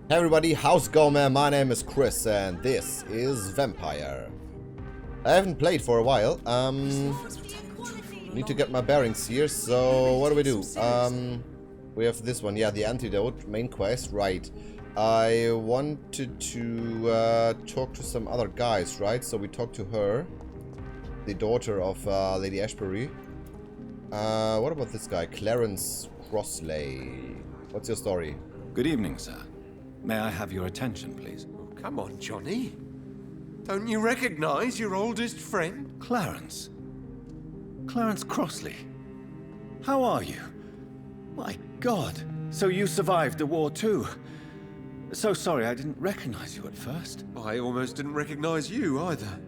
Hey everybody, how's it going, man? My name is Chris and this is Vampire. I haven't played for a while. Need to get my bearings here, so what do? We have this one, yeah, the antidote, main quest, right. I wanted to talk to some other guys, right? So we talked to her, the daughter of Lady Ashbury. What about this guy, Clarence Crossley? What's your story? Good evening, sir. May I have your attention, please? Oh, come on, Johnny. Don't you recognize your oldest friend? Clarence. Clarence Crossley. How are you? My God. So you survived the war too. So sorry I didn't recognize you at first. I almost didn't recognize you either.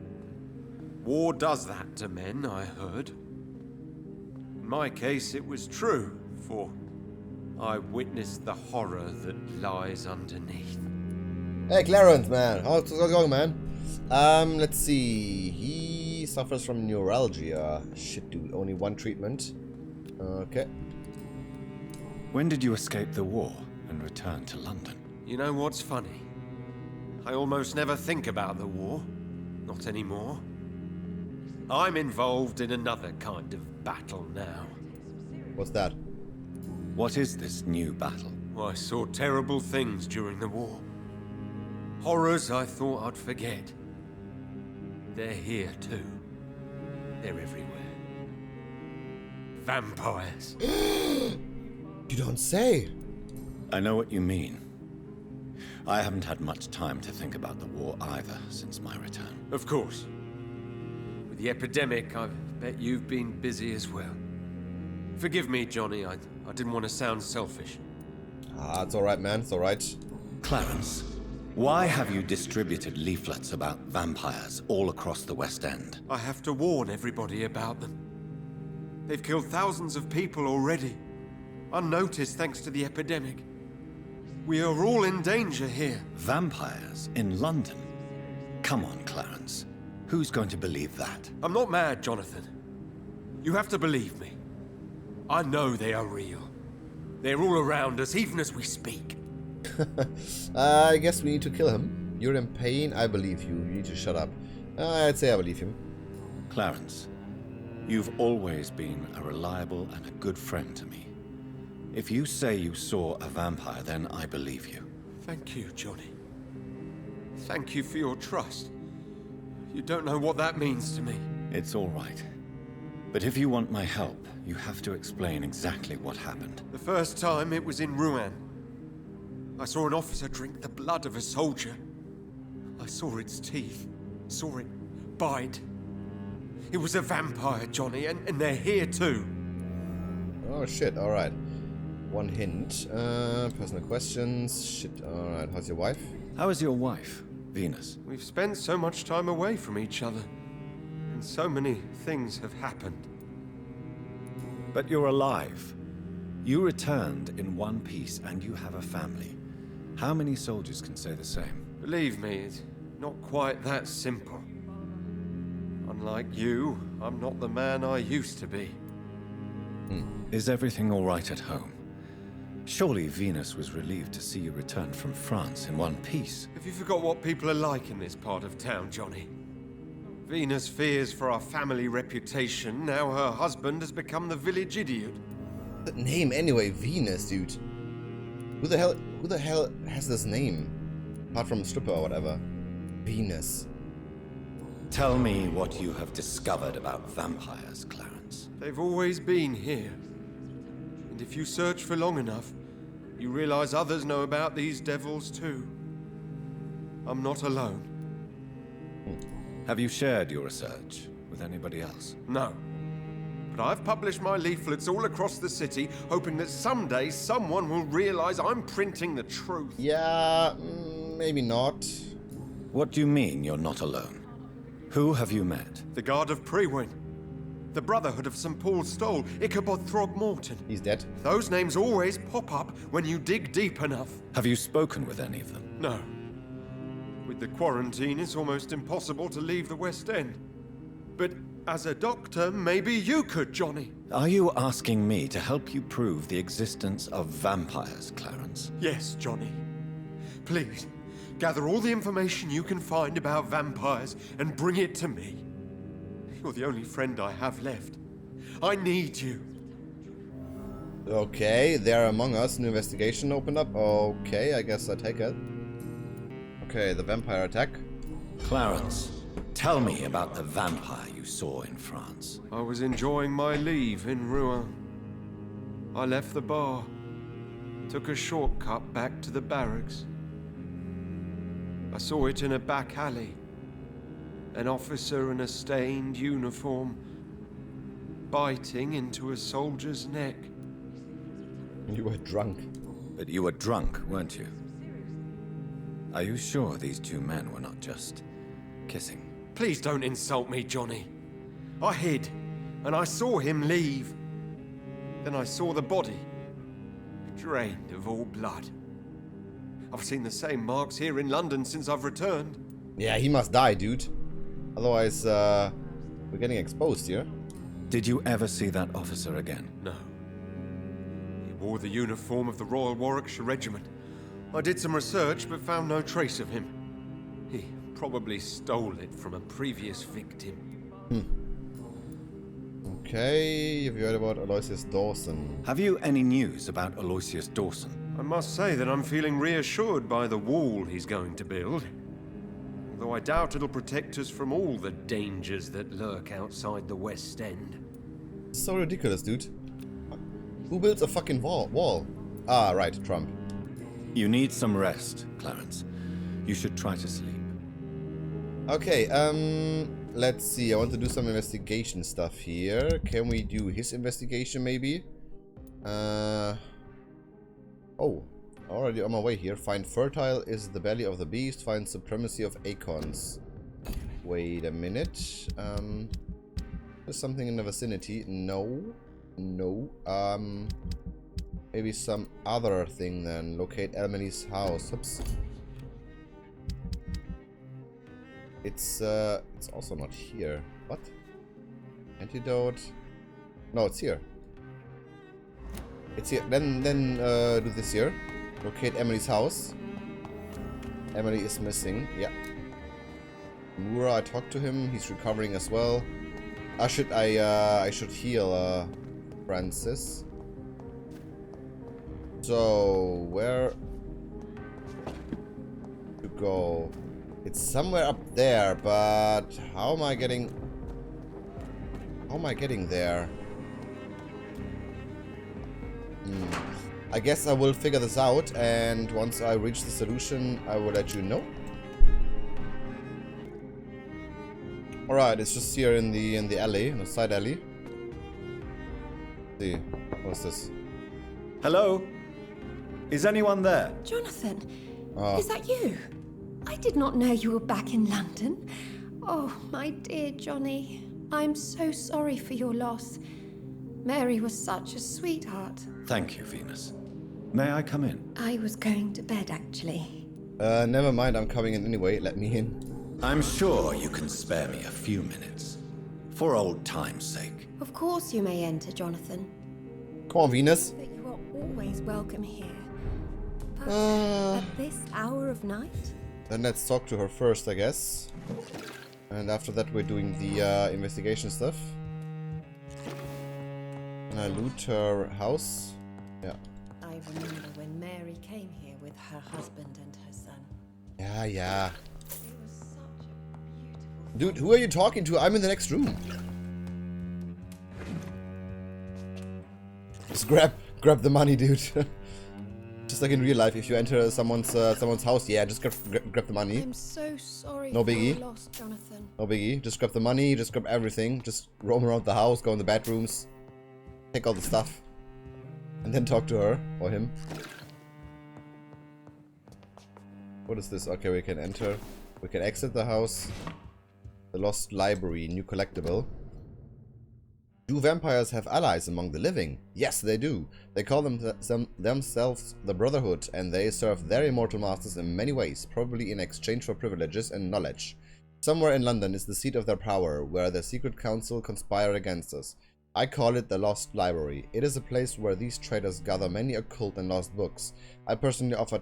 War does that to men, I heard. In my case, it was true, for I witnessed the horror that lies underneath. Hey Clarence, man. How's it going, man? Let's see. He suffers from neuralgia. Shit, dude. Only one treatment. Okay. When did you escape the war and return to London? You know what's funny? I almost never think about the war. Not anymore. I'm involved in another kind of battle now. What's that? What is this new battle? I saw terrible things during the war. Horrors I thought I'd forget. They're here too. They're everywhere. Vampires. You don't say. I know what you mean. I haven't had much time to think about the war either since my return. Of course. With the epidemic, I bet you've been busy as well. Forgive me, Johnny. I didn't want to sound selfish. Ah, it's alright, man. It's alright. Clarence, why have you distributed leaflets about vampires all across the West End? I have to warn everybody about them. They've killed thousands of people already, unnoticed thanks to the epidemic. We are all in danger here. Vampires in London? Come on, Clarence. Who's going to believe that? I'm not mad, Jonathan. You have to believe me. I know they are real. They're all around us, even as we speak. I guess we need to kill him. You're in pain. I believe you. You need to shut up. I'd say I believe him. Clarence, you've always been a reliable and a good friend to me. If you say you saw a vampire, then I believe you. Thank you, Johnny. Thank you for your trust. You don't know what that means to me. It's all right. But if you want my help, you have to explain exactly what happened. The first time it was in Rouen. I saw an officer drink the blood of a soldier. I saw its teeth, saw it bite. It was a vampire, Johnny, and they're here too. Oh shit, alright. One hint. Personal questions. Shit, alright. How's your wife? How is your wife, Venus? We've spent so much time away from each other. And so many things have happened. But you're alive. You returned in one piece and you have a family. How many soldiers can say the same? Believe me, it's not quite that simple. Unlike you, I'm not the man I used to be. Is everything all right at home? Surely Venus was relieved to see you return from France in one piece. Have you forgot what people are like in this part of town, Johnny? Venus fears for our family reputation. Now her husband has become the village idiot. The name anyway, Venus, dude. Who the hell has this name? Apart from stripper or whatever. Venus. Tell me what you have discovered about vampires, Clarence. They've always been here. And if you search for long enough, you realize others know about these devils too. I'm not alone. Have you shared your research with anybody else? No. But I've published my leaflets all across the city, hoping that someday someone will realize I'm printing the truth. Yeah, maybe not. What do you mean you're not alone? Who have you met? The Guard of Prewin. The Brotherhood of St. Paul's Stole. Ichabod Throgmorton. He's dead. Those names always pop up when you dig deep enough. Have you spoken with any of them? No. With the quarantine, it's almost impossible to leave the West End. But as a doctor, maybe you could, Johnny. Are you asking me to help you prove the existence of vampires, Clarence? Yes, Johnny. Please, gather all the information you can find about vampires and bring it to me. You're the only friend I have left. I need you. Okay, they're among us. New investigation opened up. Okay, I guess I take it. Okay, the vampire attack. Clarence, tell me about the vampire you saw in France. I was enjoying my leave in Rouen. I left the bar, took a shortcut back to the barracks. I saw it in a back alley. An officer in a stained uniform biting into a soldier's neck. You were drunk. But you were drunk, weren't you? Are you sure these two men were not just kissing? Please don't insult me, Johnny. I hid, and I saw him leave. Then I saw the body, drained of all blood. I've seen the same marks here in London since I've returned. Yeah, he must die, dude. Otherwise, we're getting exposed here. Did you ever see that officer again? No. He wore the uniform of the Royal Warwickshire Regiment. I did some research, but found no trace of him. He probably stole it from a previous victim. Okay, have you heard about Aloysius Dawson? Have you any news about Aloysius Dawson? I must say that I'm feeling reassured by the wall he's going to build. Though I doubt it'll protect us from all the dangers that lurk outside the West End. So ridiculous, dude. Who builds a fucking wall? Ah, right, Trump. You need some rest, Clarence. You should try to sleep. Okay, let's see. I want to do some investigation stuff here. Can we do his investigation, maybe? Oh, already on my way here. Find fertile is the belly of the beast. Find supremacy of acorns. Wait a minute. There's something in the vicinity. No. Maybe some other thing then. Locate Elmany's house. Oops. It's also not here. What? Antidote? No, it's here. It's here. Then do this here. Locate Emily's house. Emily is missing. Yeah. Mura, I talked to him. He's recovering as well. I should heal Francis. So where to go? It's somewhere up there, but how am I getting there? I guess I will figure this out, and once I reach the solution, I will let you know. Alright, it's just here in the alley, in the side alley. Let's see, what's this? Hello? Is anyone there? Jonathan, is that you? I did not know you were back in London. Oh, my dear Johnny. I'm so sorry for your loss. Mary was such a sweetheart. Thank you, Venus. May I come in? I was going to bed, actually. Never mind, I'm coming in anyway. Let me in. I'm sure you can spare me a few minutes. For old time's sake. Of course you may enter, Jonathan. Come on, Venus. But you are always welcome here. But at this hour of night? Then let's talk to her first, I guess. And after that, we're doing the investigation stuff. And I loot her house. Yeah. I remember when Mary came here with her husband and her son. Yeah. It was such a beautiful... Dude, who are you talking to? I'm in the next room. Just grab the money, dude. Just like in real life, if you enter someone's house, yeah, just grab the money. I'm so sorry No biggie. for your loss, Jonathan. No biggie. Just grab the money, just grab everything. Just roam around the house, go in the bedrooms, take all the stuff. And then talk to her or him. What is this? Okay, we can enter. We can exit the house. The Lost Library, new collectible. Do vampires have allies among the living? Yes, they do. They call themselves the Brotherhood, and they serve their immortal masters in many ways, probably in exchange for privileges and knowledge. Somewhere in London is the seat of their power, where the secret council conspire against us. I call it the Lost Library. It is a place where these traders gather many occult and lost books. I personally offer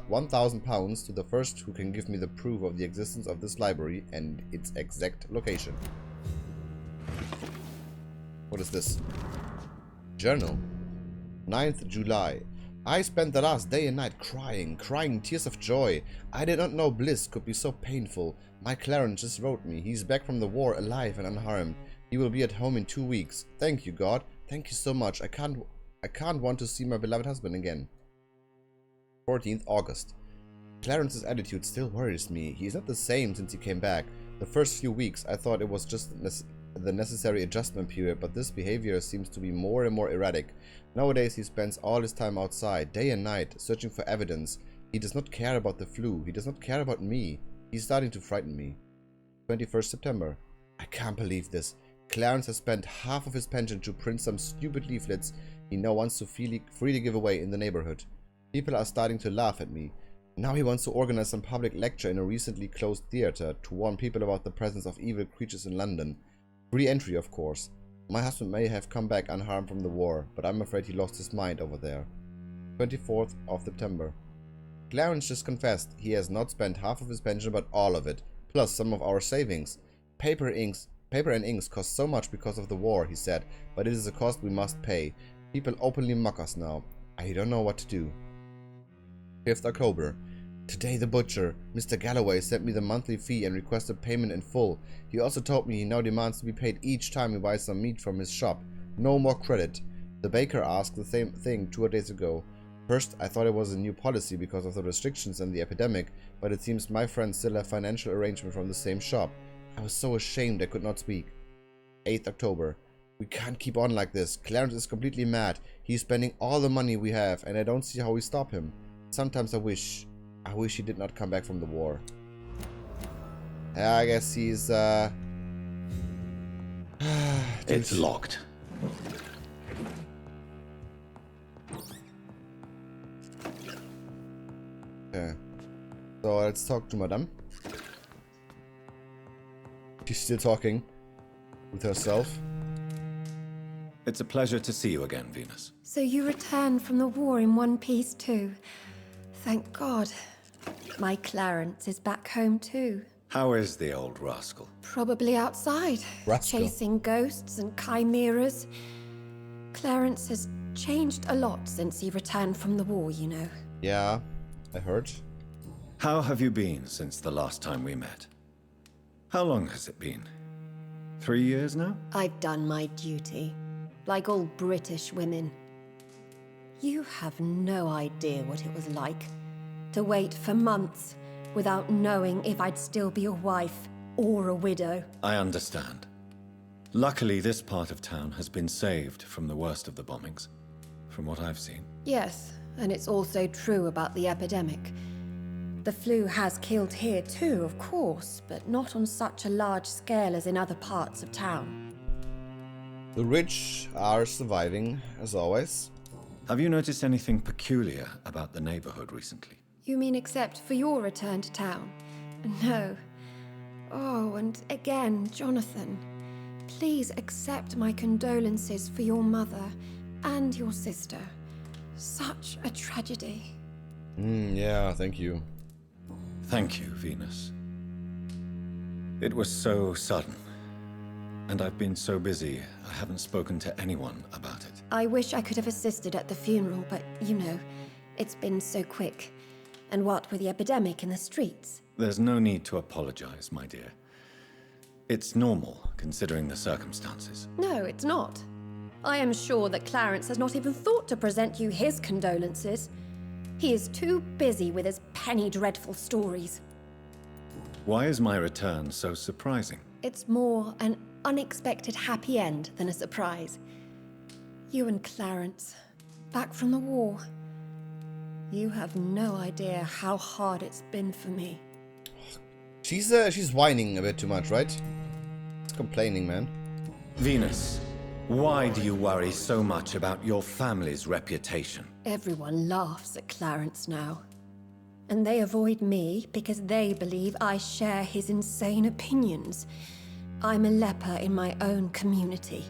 1,000 pounds to the first who can give me the proof of the existence of this library and its exact location. What is this? Journal. 9th July. I spent the last day and night crying tears of joy. I did not know bliss could be so painful. My Clarence just wrote me. He's back from the war alive and unharmed. He will be at home in 2 weeks. Thank you, God. Thank you so much. I can't want to see my beloved husband again. 14th August. Clarence's attitude still worries me. He is not the same since he came back. The first few weeks I thought it was just the necessary adjustment period, but this behavior seems to be more and more erratic. Nowadays he spends all his time outside, day and night, searching for evidence. He does not care about the flu. He does not care about me. He's starting to frighten me. 21st September. I can't believe this. Clarence has spent half of his pension to print some stupid leaflets he now wants to freely give away in the neighborhood. People are starting to laugh at me. Now he wants to organize some public lecture in a recently closed theater to warn people about the presence of evil creatures in London. Free entry, of course. My husband may have come back unharmed from the war, but I'm afraid he lost his mind over there. 24th of September. Clarence just confessed he has not spent half of his pension but all of it, plus some of our savings. Paper and inks cost so much because of the war, he said, but it is a cost we must pay. People openly mock us now. I don't know what to do. 5th October. Today the butcher, Mr. Galloway, sent me the monthly fee and requested payment in full. He also told me he now demands to be paid each time he buys some meat from his shop. No more credit. The baker asked the same thing 2 days ago. First, I thought it was a new policy because of the restrictions and the epidemic, but it seems my friends still have financial arrangement from the same shop. I was so ashamed I could not speak. 8th October. We can't keep on like this. Clarence is completely mad. He's spending all the money we have, and I don't see how we stop him. Sometimes I wish he did not come back from the war. Yeah, I guess he's, It's locked. Okay. So let's talk to Madame. She's still talking with herself. It's a pleasure to see you again, Venus. So you returned from the war in one piece too. Thank God. My Clarence is back home too. How is the old rascal? Probably outside, Rascal. chasing ghosts and chimeras. Clarence has changed a lot since he returned from the war, you know. Yeah, I heard. How have you been since the last time we met? How long has it been? 3 years now? I've done my duty, like all British women. You have no idea what it was like to wait for months without knowing if I'd still be a wife or a widow. I understand. Luckily, this part of town has been saved from the worst of the bombings, from what I've seen. Yes, and it's also true about the epidemic. The flu has killed here too, of course, but not on such a large scale as in other parts of town. The rich are surviving, as always. Have you noticed anything peculiar about the neighborhood recently? You mean except for your return to town? No. Oh, and again, Jonathan, please accept my condolences for your mother and your sister. Such a tragedy. Yeah, thank you. Thank you, Venus. It was so sudden, and I've been so busy, I haven't spoken to anyone about it. I wish I could have assisted at the funeral, but you know, it's been so quick. And what with the epidemic in the streets? There's no need to apologize, my dear. It's normal, considering the circumstances. No, it's not. I am sure that Clarence has not even thought to present you his condolences. He is too busy with his penny dreadful stories. Why is my return so surprising? It's more an unexpected happy end than a surprise. You and Clarence, back from the war. You have no idea how hard it's been for me. She's whining a bit too much, right? She's complaining, man. Venus, why do you worry so much about your family's reputation? Everyone laughs at Clarence now. And they avoid me because they believe I share his insane opinions. I'm a leper in my own community.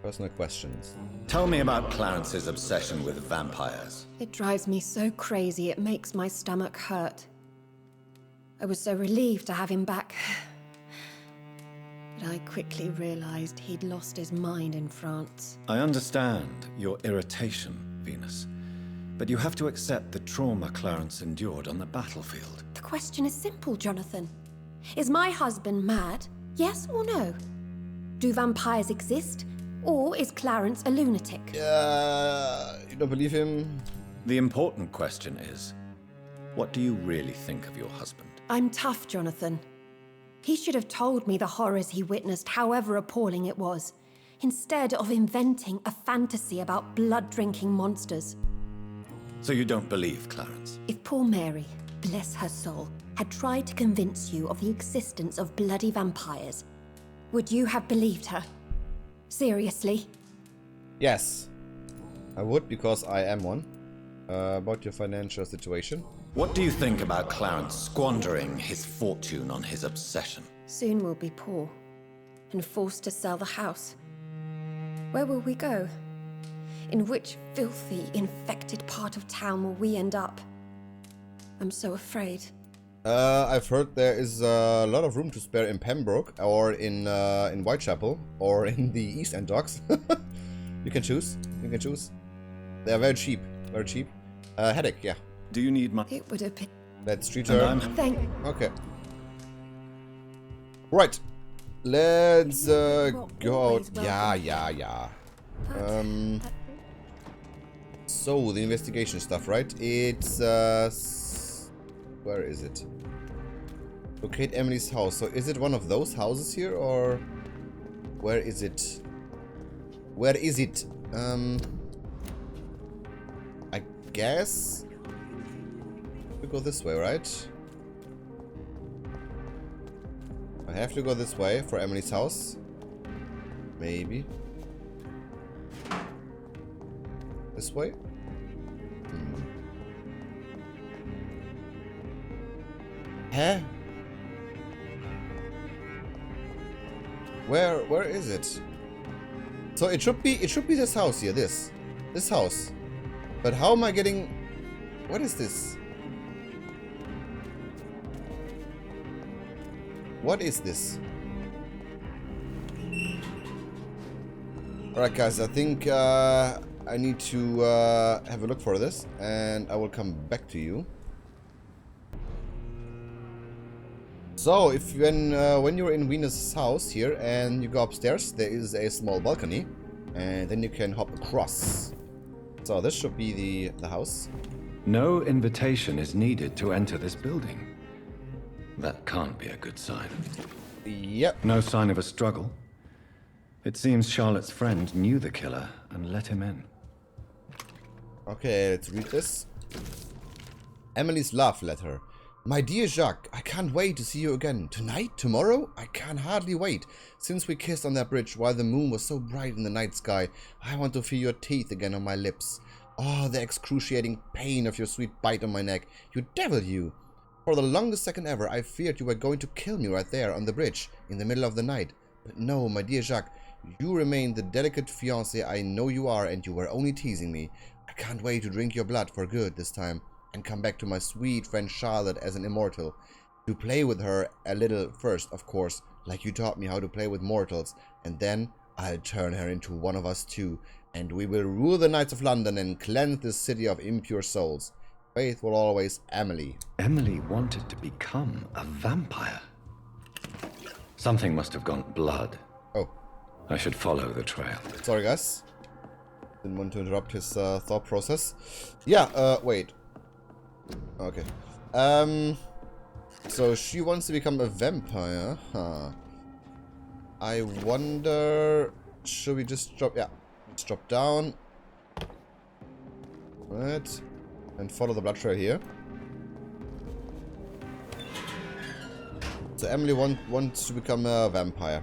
Personal questions. Tell me about Clarence's obsession with vampires. It drives me so crazy it makes my stomach hurt. I was so relieved to have him back. But I quickly realized he'd lost his mind in France. I understand your irritation, Venus. But you have to accept the trauma Clarence endured on the battlefield. The question is simple, Jonathan. Is my husband mad? Yes or no? Do vampires exist? Or is Clarence a lunatic? You don't believe him? The important question is, what do you really think of your husband? I'm tough, Jonathan. He should have told me the horrors he witnessed, however appalling it was, instead of inventing a fantasy about blood-drinking monsters. So you don't believe Clarence? If poor Mary, bless her soul, had tried to convince you of the existence of bloody vampires, would you have believed her? Seriously? Yes. I would, because I am one. About your financial situation. What do you think about Clarence squandering his fortune on his obsession? Soon we'll be poor and forced to sell the house. Where will we go? In which filthy, infected part of town will we end up? I'm so afraid. I've heard there is a lot of room to spare in Pembroke, or in Whitechapel, or in the East End docks. You can choose. You can choose. They are very cheap. Very cheap. Headache, yeah. Do you need money? It would have been... Let's treat her. Thank... Okay. Right. Let's go out. Yeah. So, the investigation stuff, right? It's, where is it? Locate Emily's house. So, is it one of those houses here, or where is it? Where is it? I guess we go this way, right? I have to go this way for Emily's house. Maybe. This way? Huh? Where is it? So it should be this house here, this house. But how am I getting... What is this? What is this? Alright guys, I think I need to have a look for this, and I will come back to you. So, if when you're in Venus' house here and you go upstairs, there is a small balcony, and then you can hop across. So this should be the house. No invitation is needed to enter this building. That can't be a good sign. Yep. No sign of a struggle. It seems Charlotte's friend knew the killer and let him in. Okay, let's read this. Emily's love letter. My dear Jacques, I can't wait to see you again. Tonight? Tomorrow? I can hardly wait. Since we kissed on that bridge while the moon was so bright in the night sky, I want to feel your teeth again on my lips. Oh, the excruciating pain of your sweet bite on my neck. You devil, you. For the longest second ever, I feared you were going to kill me right there on the bridge in the middle of the night. But no, my dear Jacques, you remain the delicate fiancé I know you are, and you were only teasing me. I can't wait to drink your blood for good this time, and come back to my sweet friend Charlotte as an immortal. To play with her a little first, of course, like you taught me how to play with mortals, and then I'll turn her into one of us too, and we will rule the Knights of London and cleanse this city of impure souls. Faithful always, Emily. Emily wanted to become a vampire. Something must have gone blood. Oh. I should follow the trail. Sorry, guys. Didn't want to interrupt his thought process. Yeah, wait. Okay. So she wants to become a vampire, huh? I wonder... Should we just drop... Yeah. Let's drop down. Right. And follow the blood trail here. So Emily wants to become a vampire.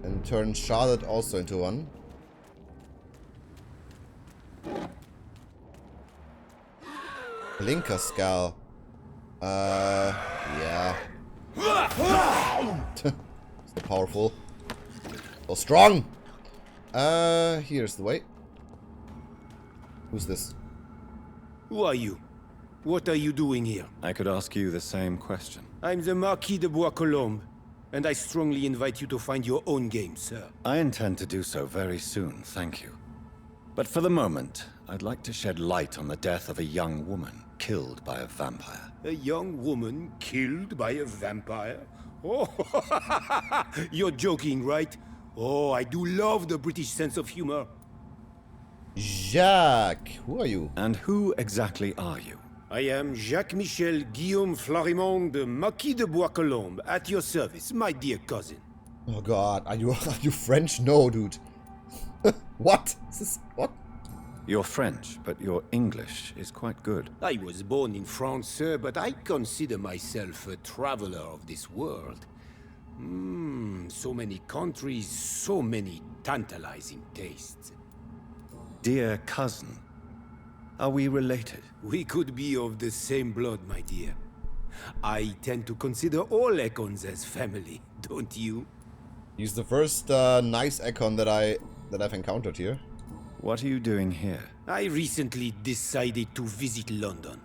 And turn Charlotte also into one. Blinker skal. Yeah. So powerful. So strong! Here's the way. Who's this? Who are you? What are you doing here? I could ask you the same question. I'm the Marquis de Bois-Colombes, and I strongly invite you to find your own game, sir. I intend to do so very soon, thank you. But for the moment, I'd like to shed light on the death of a young woman killed by a vampire. A young woman killed by a vampire? Oh, you're joking, right? Oh, I do love the British sense of humor. Jacques, who are you? And who exactly are you? I am Jacques-Michel Guillaume Florimond de Marquis de Bois-Colombes, at your service, my dear cousin. Oh god, are you French? No, dude. What? What? You're French, but your English is quite good. I was born in France, sir, but I consider myself a traveler of this world. So many countries, so many tantalizing tastes. Dear cousin, are we related? We could be of the same blood, my dear. I tend to consider all Econs as family, don't you? He's the first nice Econ that I've encountered here. What are you doing here? I recently decided to visit London.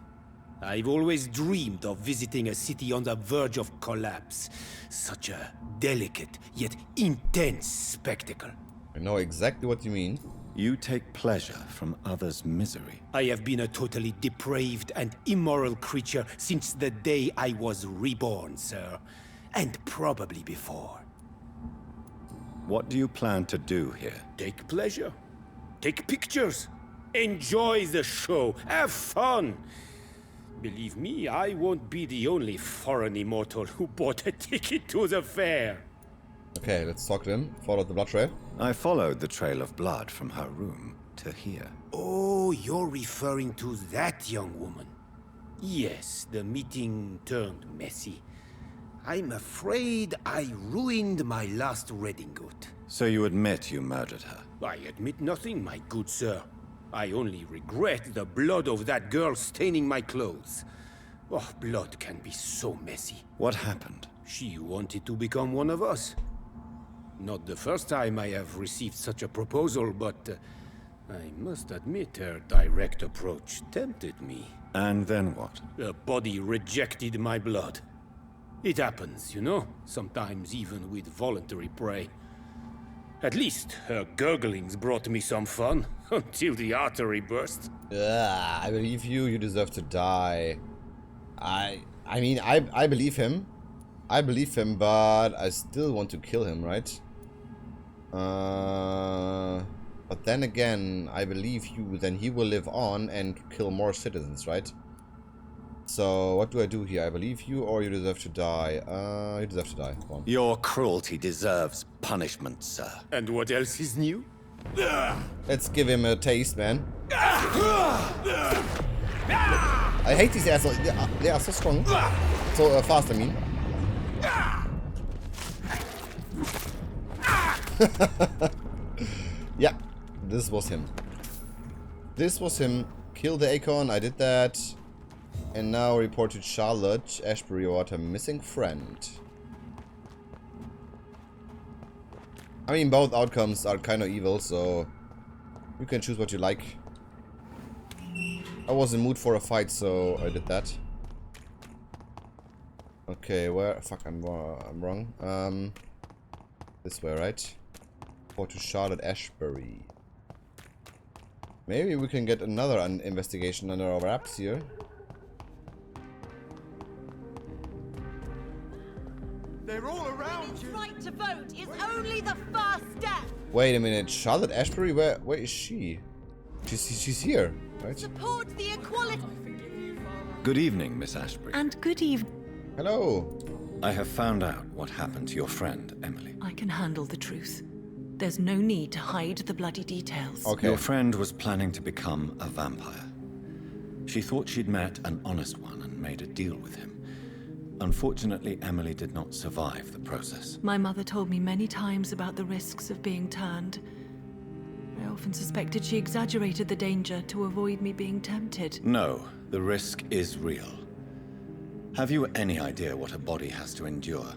I've always dreamed of visiting a city on the verge of collapse. Such a delicate, yet intense spectacle. I know exactly what you mean. You take pleasure from others' misery. I have been a totally depraved and immoral creature since the day I was reborn, sir. And probably before. What do you plan to do here? Take pleasure. Take pictures. Enjoy the show. Have fun. Believe me, I won't be the only foreign immortal who bought a ticket to the fair. Okay, let's talk to him. Follow the blood trail. I followed the trail of blood from her room to here. Oh, you're referring to that young woman. Yes, the meeting turned messy. I'm afraid I ruined my last redingote. So you admit you murdered her? I admit nothing, my good sir. I only regret the blood of that girl staining my clothes. Oh, blood can be so messy. What happened? She wanted to become one of us. Not the first time I have received such a proposal, but I must admit her direct approach tempted me. And then what? The body rejected my blood. It happens, you know, sometimes even with voluntary prey. At least her gurglings brought me some fun, until the artery burst. I believe you. You deserve to die. I mean, I believe him. I believe him, but I still want to kill him, right? But then again, I believe you, then he will live on and kill more citizens, right? So, what do I do here? I believe you, or you deserve to die? You deserve to die. Come on. Your cruelty deserves punishment, sir. And what else is new? Let's give him a taste, man. I hate these assholes. They are so strong. So fast, I mean. Yeah, this was him. This was him. Kill the Acorn, I did that. And now reported Charlotte Ashbury about her missing friend. I mean, both outcomes are kind of evil, so you can choose what you like. I was in mood for a fight, so I did that. Okay, where? Fuck, I'm wrong. This way, right? Report to Charlotte Ashbury. Maybe we can get another investigation under our wraps here. They're all around you. Right to vote is only the first step. Wait a minute, Charlotte Ashbury? Where is she? She's here, right? Support the equality. Good evening, Miss Ashbury. And good evening. Hello. I have found out what happened to your friend, Emily. I can handle the truth. There's no need to hide the bloody details. Okay. Your friend was planning to become a vampire. She thought she'd met an honest one and made a deal with him. Unfortunately, Emily did not survive the process. My mother told me many times about the risks of being turned. I often suspected she exaggerated the danger to avoid me being tempted. No, the risk is real. Have you any idea what a body has to endure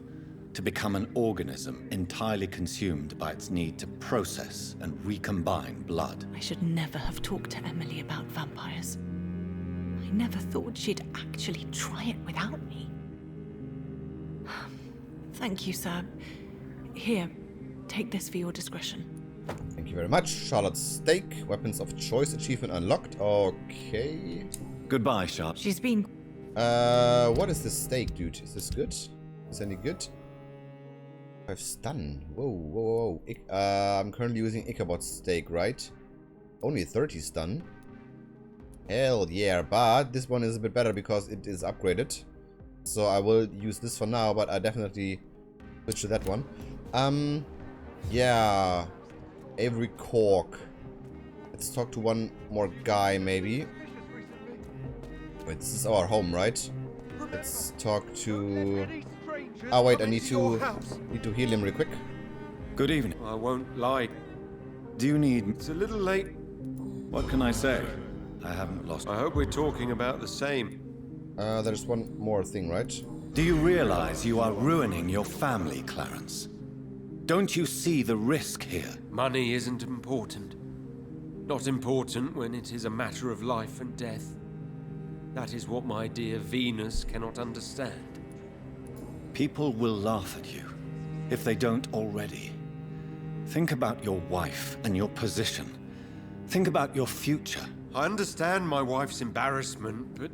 to become an organism entirely consumed by its need to process and recombine blood. I should never have talked to Emily about vampires. I never thought she'd actually try it without me. Thank you, sir. Here, take this for your discretion. Thank you very much. Charlotte's Steak. Weapons of choice achievement unlocked. Okay. Goodbye, Charlotte. She's been... What is this steak, dude? Is this good? Is this any good? 5 stun. Whoa, whoa, whoa. I'm currently using Ichabod's steak, right? Only 30 stun. Hell yeah, but this one is a bit better because it is upgraded. So I will use this for now, but I definitely switch to that one. Yeah. Avery Cork. Let's talk to one more guy, maybe. Wait, this is our home, right? Let's talk to... Oh wait, I need to heal him real quick. Good evening. I won't lie. Do you need... It's a little late. What can I say? I haven't lost... I hope we're talking about the same. There's one more thing, right? Do you realize you are ruining your family, Clarence? Don't you see the risk here? Money isn't important. Not important when it is a matter of life and death. That is what my dear Venus cannot understand. People will laugh at you, if they don't already. Think about your wife and your position. Think about your future. I understand my wife's embarrassment, but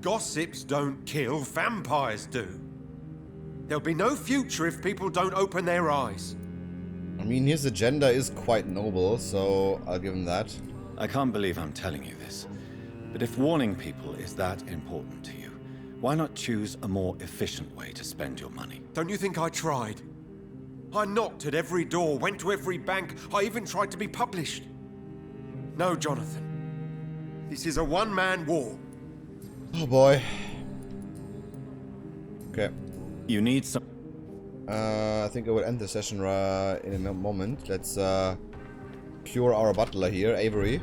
gossips don't kill, vampires do. There'll be no future if people don't open their eyes. I mean, his agenda is quite noble, so I'll give him that. I can't believe I'm telling you this, but if warning people is that important to you, why not choose a more efficient way to spend your money? Don't you think I tried? I knocked at every door, went to every bank, I even tried to be published. No, Jonathan. This is a one-man war. Oh boy. Okay. You need some... I think I will end the session in a moment. Let's cure our butler here, Avery.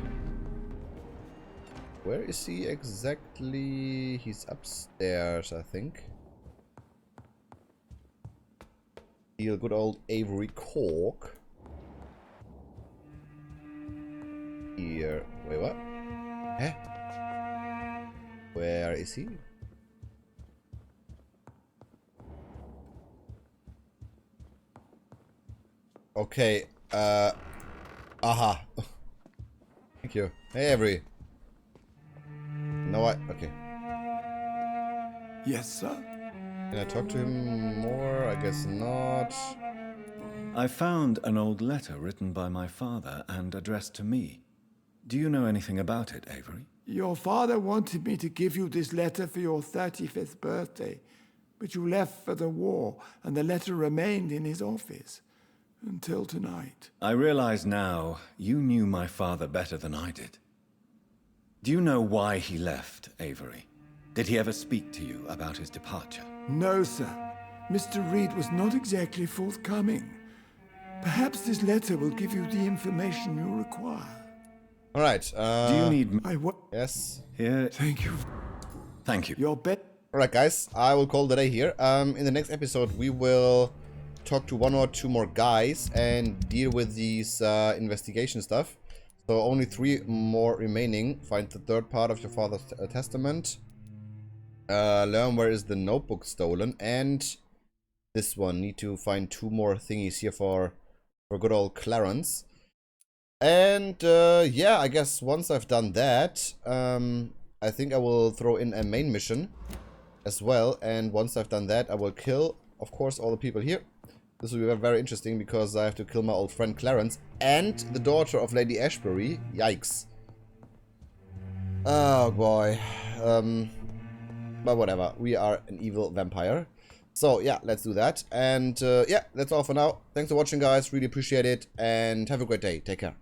Where is he exactly? He's upstairs, I think. Heal good old Avery Cork. Here. Wait, what? Huh? Where is he? Okay, aha. Thank you. Hey, Avery. No, okay. Yes, sir? Can I talk to him more? I guess not. I found an old letter written by my father and addressed to me. Do you know anything about it, Avery? Your father wanted me to give you this letter for your 35th birthday, but you left for the war, and the letter remained in his office. Until tonight. I realize now you knew my father better than I did. Do you know why he left, Avery? Did he ever speak to you about his departure? No, sir. Mr. Reid was not exactly forthcoming. Perhaps this letter will give you the information you require. Alright, Do you need... Yes. Here... Thank you. Thank you. Your bet... Alright, guys, I will call the day here. In the next episode, we will talk to one or two more guys and deal with these investigation stuff. So only 3 more remaining. Find the 3rd part of your father's testament. Learn where is the notebook stolen, and this one. Need to find 2 more thingies here for good old Clarence. And yeah, I guess once I've done that, I think I will throw in a main mission as well. And once I've done that, I will kill, of course, all the people here. This will be very interesting because I have to kill my old friend Clarence and the daughter of Lady Ashbury. Yikes. Oh boy. But whatever. We are an evil vampire. So yeah, let's do that. And yeah, that's all for now. Thanks for watching, guys. Really appreciate it. And have a great day. Take care.